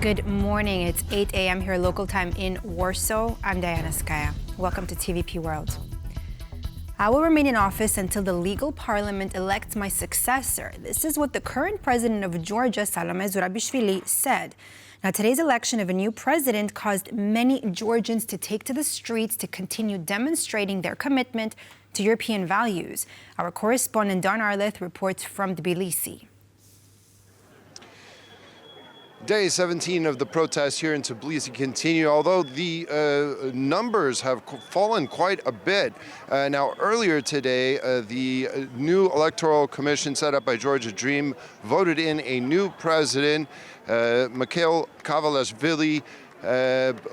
Good morning. It's 8 a.m. here local time in Warsaw. I'm Diana Skaya. Welcome to TVP World. I will remain in office until the legal parliament elects my successor. This is what the current president of Georgia, Zurabishvili, said. Now, today's election of a new president caused many Georgians to take to the streets to continue demonstrating their commitment to European values. Our correspondent Don Arleth reports from Tbilisi. Day 17 of the protests here in Tbilisi continue, although the numbers have fallen quite a bit. Now, earlier today, the new electoral commission set up by Georgia Dream voted in a new president, Mikheil Kavelashvili,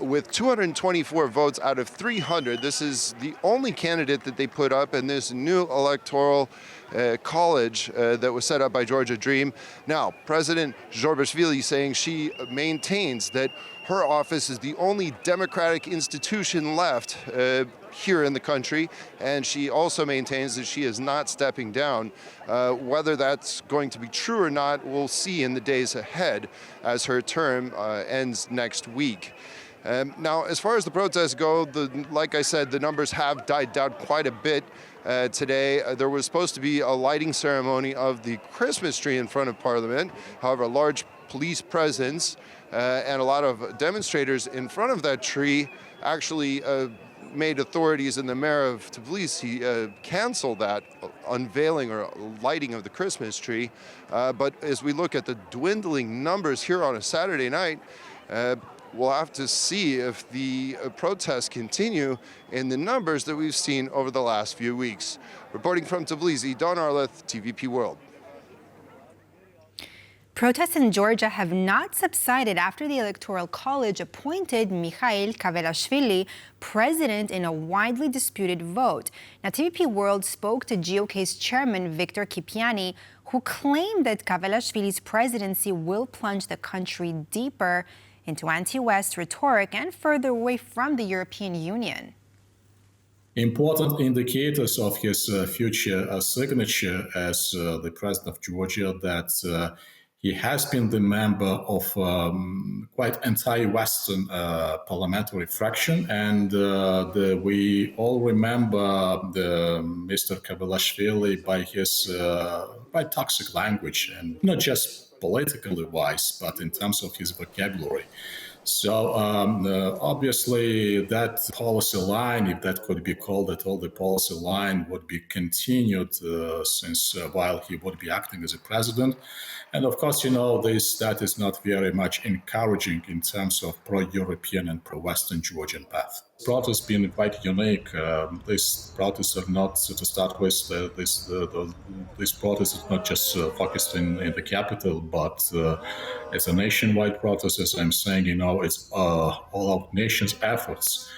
with 224 votes out of 300. This is the only candidate that they put up in this new electoral college that was set up by Georgia Dream. Now, President Zurabishvili saying she maintains that her office is the only democratic institution left here in the country, and she also maintains that she is not stepping down. Whether that's going to be true or not, we'll see in the days ahead as her term ends next week. Now, as far as the protests go, like I said, the numbers have died down quite a bit. Today, there was supposed to be a lighting ceremony of the Christmas tree in front of Parliament. However, a large police presence and a lot of demonstrators in front of that tree actually made authorities and the mayor of Tbilisi cancel that unveiling or lighting of the Christmas tree. But as we look at the dwindling numbers here on a Saturday night, we'll have to see if the protests continue in the numbers that we've seen over the last few weeks. Reporting from Tbilisi, Don Arleth, TVP World. Protests in Georgia have not subsided after the Electoral College appointed Mikheil Kavelashvili president in a widely disputed vote. Now, TVP World spoke to GOK's chairman, Victor Kipiani, who claimed that Kavelashvili's presidency will plunge the country deeper into anti-West rhetoric and further away from the European Union. Important indicators of his future signature as the president of Georgia that he has been the member of quite anti-Western parliamentary fraction, and we all remember Mr. Kavelashvili by his by toxic language, and not just politically wise, but in terms of his vocabulary. So obviously that policy line, if that could be called at all, the policy line would be continued since while he would be acting as a president. And of course, you know, that is not very much encouraging in terms of pro-European and pro-Western Georgian path. This protest has been quite unique. These protests are not, to start with, this protest is not just focused in the capital, but it's a nationwide protest, as I'm saying, you know, it's all of nation's efforts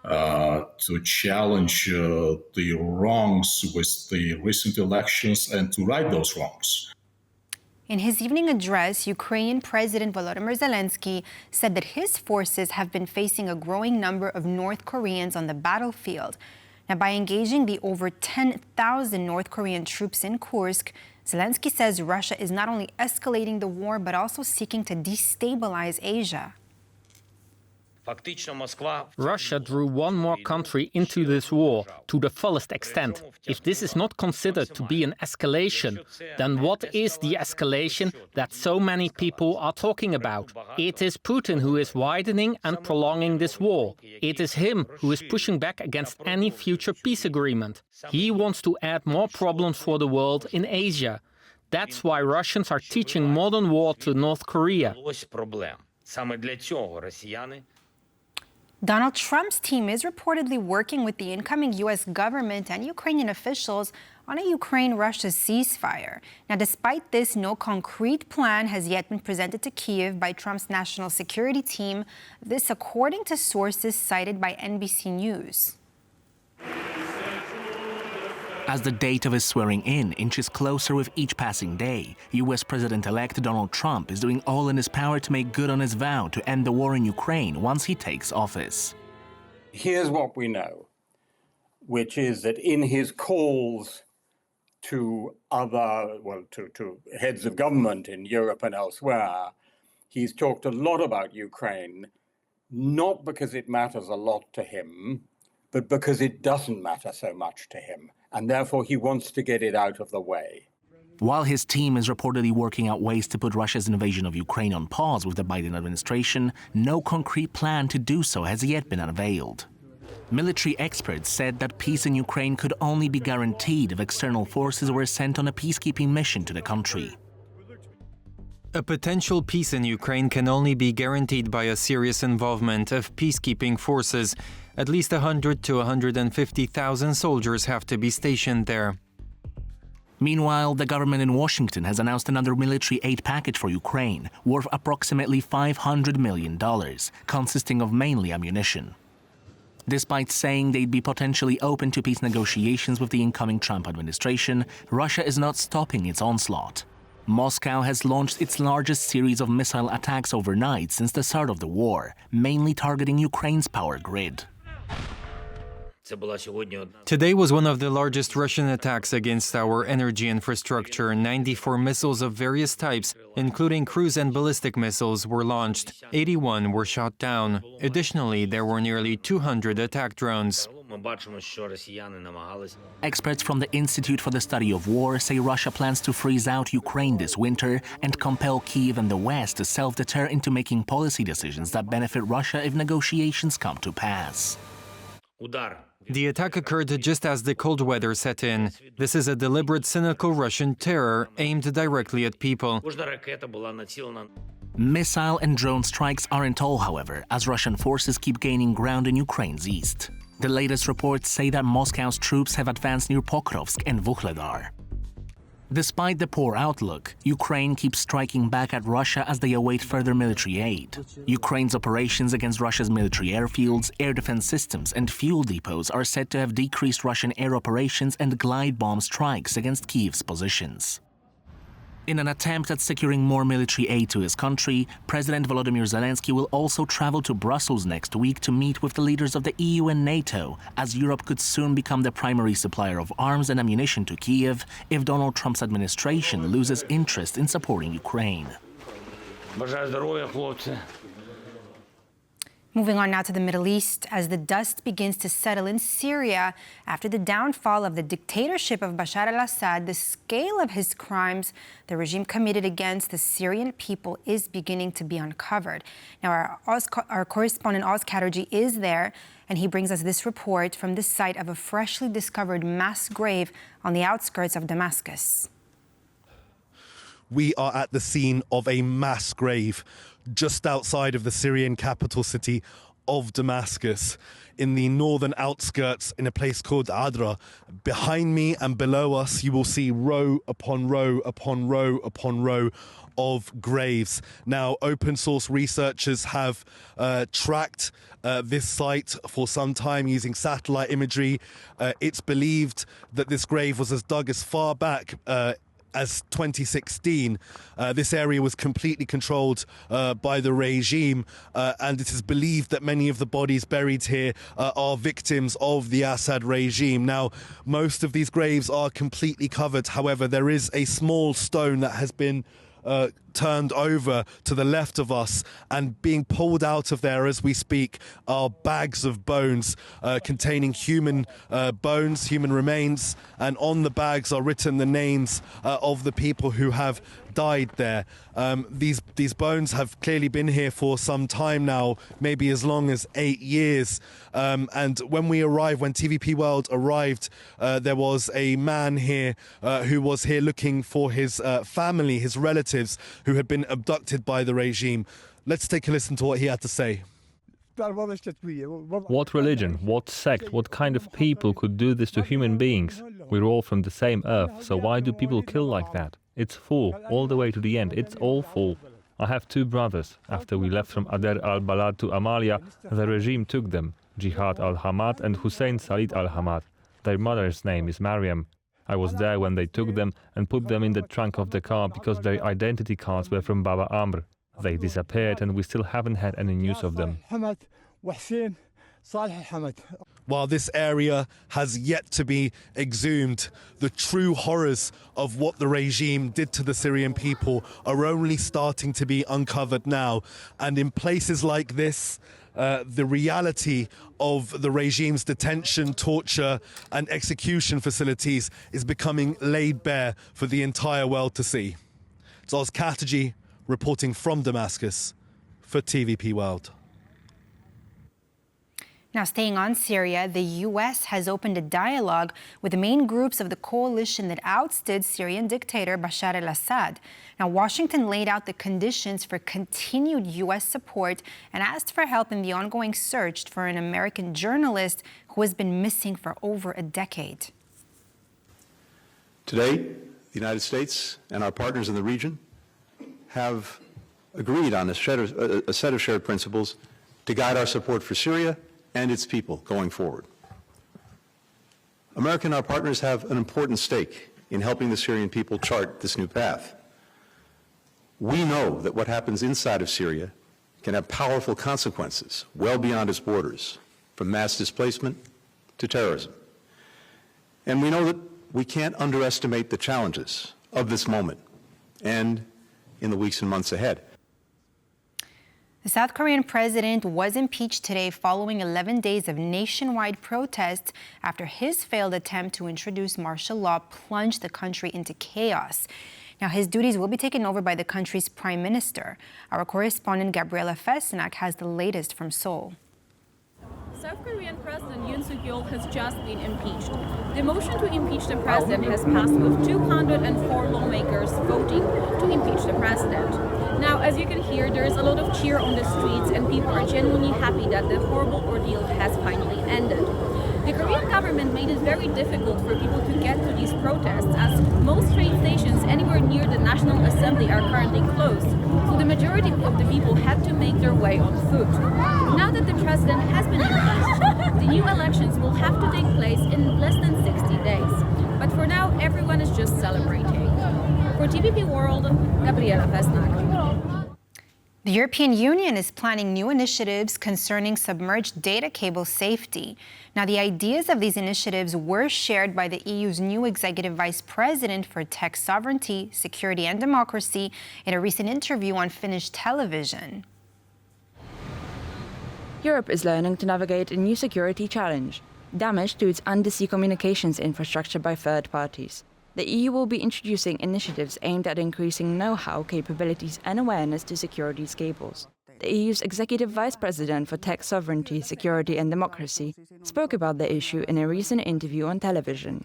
to challenge the wrongs with the recent elections and to right those wrongs. In his evening address, Ukrainian President Volodomyr Zelenskyy said that his forces have been facing a growing number of North Koreans on the battlefield. Now, by engaging the over 10,000 North Korean troops in Kursk, Zelenskyy says Russia is not only escalating the war, but also seeking to destabilize Asia. Russia drew one more country into this war to the fullest extent. If this is not considered to be an escalation, then what is the escalation that so many people are talking about? It is Putin who is widening and prolonging this war. It is him who is pushing back against any future peace agreement. He wants to add more problems for the world in Asia. That's why Russians are teaching modern war to North Korea. Donald Trump's team is reportedly working with the incoming U.S. government and Ukrainian officials on a Ukraine-Russia ceasefire. Now, despite this, no concrete plan has yet been presented to Kyiv by Trump's national security team. This, according to sources cited by NBC News. As the date of his swearing in inches closer with each passing day, U.S. President-elect Donald Trump is doing all in his power to make good on his vow to end the war in Ukraine once he takes office. Here's what we know, which is that in his calls to to heads of government in Europe and elsewhere, He's talked a lot about Ukraine, not because it matters a lot to him, but because it doesn't matter so much to him, and therefore he wants to get it out of the way. While his team is reportedly working out ways to put Russia's invasion of Ukraine on pause with the Biden administration, no concrete plan to do so has yet been unveiled. Military experts said that peace in Ukraine could only be guaranteed if external forces were sent on a peacekeeping mission to the country. A potential peace in Ukraine can only be guaranteed by a serious involvement of peacekeeping forces. At least 100 to 150,000 soldiers have to be stationed there. Meanwhile, the government in Washington has announced another military aid package for Ukraine, worth approximately $500 million, consisting of mainly ammunition. Despite saying they'd be potentially open to peace negotiations with the incoming Trump administration, Russia is not stopping its onslaught. Moscow has launched its largest series of missile attacks overnight since the start of the war, mainly targeting Ukraine's power grid. Today was one of the largest Russian attacks against our energy infrastructure. 94 missiles of various types, including cruise and ballistic missiles, were launched. 81 were shot down. Additionally, there were nearly 200 attack drones. Experts from the Institute for the Study of War say Russia plans to freeze out Ukraine this winter and compel Kyiv and the West to self-deter into making policy decisions that benefit Russia if negotiations come to pass. The attack occurred just as the cold weather set in. This is a deliberate, cynical Russian terror aimed directly at people. Missile and drone strikes aren't all, however, as Russian forces keep gaining ground in Ukraine's east. The latest reports say that Moscow's troops have advanced near Pokrovsk and Vuhledar. Despite the poor outlook, Ukraine keeps striking back at Russia as they await further military aid. Ukraine's operations against Russia's military airfields, air defense systems, and fuel depots are said to have decreased Russian air operations and glide bomb strikes against Kyiv's positions. In an attempt at securing more military aid to his country, President Volodymyr Zelenskyy will also travel to Brussels next week to meet with the leaders of the EU and NATO, as Europe could soon become the primary supplier of arms and ammunition to Kyiv if Donald Trump's administration loses interest in supporting Ukraine. Moving on now to the Middle East, as the dust begins to settle in Syria after the downfall of the dictatorship of Bashar Al-Assad, the scale of his crimes the regime committed against the Syrian people is beginning to be uncovered. Now, our correspondent Oz Chatterjee is there, and he brings us this report from the site of a freshly discovered mass grave on the outskirts of Damascus. We are at the scene of a mass grave just outside of the Syrian capital city of Damascus, in the northern outskirts, in a place called Adra. Behind me and below us, you will see row upon row upon row upon row of graves. Now, open source researchers have tracked this site for some time using satellite imagery. It's believed that this grave was dug as far back as 2016. This area was completely controlled by the regime, and it is believed that many of the bodies buried here are victims of the Assad regime. Now, most of these graves are completely covered. However, there is a small stone that has been turned over to the left of us, and being pulled out of there as we speak are bags of bones containing human bones, human remains, and on the bags are written the names of the people who have died there. These bones have clearly been here for some time now, maybe as long as 8 years. And when TVP World arrived, there was a man here who was here looking for his family, his relatives, who had been abducted by the regime. Let's take a listen to what he had to say. What religion, what sect, what kind of people could do this to human beings? We're all from the same earth, so why do people kill like that? It's full, all the way to the end, it's all full. I have 2 brothers. After we left from Ader al-Balad to Amalia, the regime took them, Jihad al-Hamad and Hussein Salid al-Hamad. Their mother's name is Mariam. I was there when they took them and put them in the trunk of the car because their identity cards were from Baba Amr. They disappeared and we still haven't had any news of them. While this area has yet to be exhumed, the true horrors of what the regime did to the Syrian people are only starting to be uncovered now. And in places like this, the reality of the regime's detention, torture and execution facilities is becoming laid bare for the entire world to see. Zoz Kataji reporting from Damascus for TVP World. Now, staying on Syria, the U.S. has opened a dialogue with the main groups of the coalition that ousted Syrian dictator Bashar Al-Assad. Now, Washington laid out the conditions for continued U.S. support and asked for help in the ongoing search for an American journalist who has been missing for over a decade. Today, the United States and our partners in the region have agreed on a set of shared principles to guide our support for Syria and its people going forward. America and our partners have an important stake in helping the Syrian people chart this new path. We know that what happens inside of Syria can have powerful consequences well beyond its borders, from mass displacement to terrorism. And we know that we can't underestimate the challenges of this moment and in the weeks and months ahead. The South Korean president was impeached today following 11 days of nationwide protests after his failed attempt to introduce martial law plunged the country into chaos. Now, his duties will be taken over by the country's prime minister. Our correspondent Gabriela Fesnak has the latest from Seoul. South Korean President Yoon Suk-yeol has just been impeached. The motion to impeach the president has passed with 204 lawmakers voting to impeach the president. Now, as you can hear, there is a lot of cheer on the streets and people are genuinely happy that the horrible ordeal has finally ended. The Korean government made it very difficult for people to get to these protests, as most train stations anywhere near the National Assembly are currently closed, so the majority of the people had to make their way on foot. Now that the president has been impeached, the new elections will have to take place in less than 60 days. But for now, everyone is just celebrating. For TVP World, Gabriela Fesnak. The European Union is planning new initiatives concerning submerged data cable safety. Now, the ideas of these initiatives were shared by the EU's new Executive Vice President for Tech Sovereignty, Security and Democracy in a recent interview on Finnish television. Europe is learning to navigate a new security challenge, damage to its undersea communications infrastructure by third parties. The EU will be introducing initiatives aimed at increasing know-how, capabilities and awareness to secure these cables. The EU's Executive Vice President for Tech Sovereignty, Security and Democracy spoke about the issue in a recent interview on television.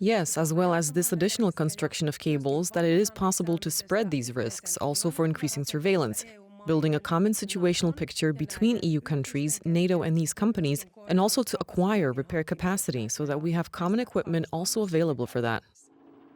Yes, as well as this additional construction of cables, that it is possible to spread these risks also for increasing surveillance, building a common situational picture between EU countries, NATO and these companies, and also to acquire repair capacity so that we have common equipment also available for that.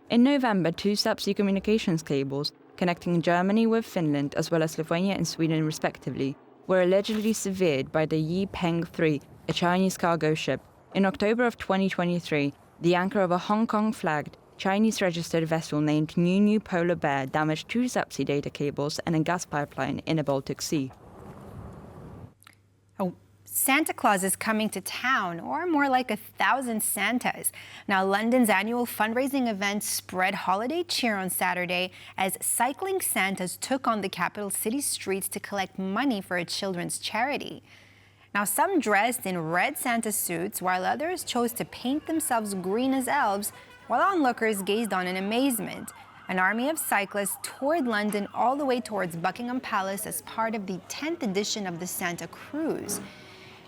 In November, 2 subsea communications cables connecting Germany with Finland as well as Lithuania and Sweden respectively were allegedly severed by the Yi-Peng 3, a Chinese cargo ship. In October of 2023, the anchor of a Hong Kong-flagged Chinese-registered vessel named New Polar Bear damaged 2 subsea data cables and a gas pipeline in the Baltic Sea. Oh, Santa Claus is coming to town, or more like 1,000 Santas. Now, London's annual fundraising event spread holiday cheer on Saturday as cycling Santas took on the capital city streets to collect money for a children's charity. Now, some dressed in red Santa suits, while others chose to paint themselves green as elves, while onlookers gazed on in amazement. An army of cyclists toured London all the way towards Buckingham Palace as part of the 10th edition of the Santa Cruise.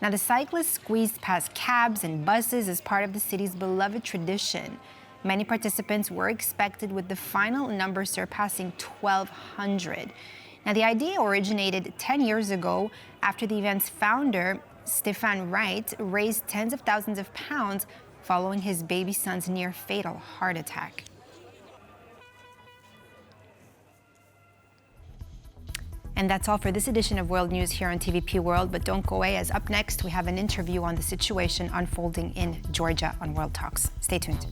Now, the cyclists squeezed past cabs and buses as part of the city's beloved tradition. Many participants were expected, with the final number surpassing 1,200. Now, the idea originated 10 years ago after the event's founder, Stefan Wright, raised tens of thousands of pounds following his baby son's near-fatal heart attack. And that's all for this edition of World News here on TVP World. But don't go away, as up next we have an interview on the situation unfolding in Georgia on World Talks. Stay tuned.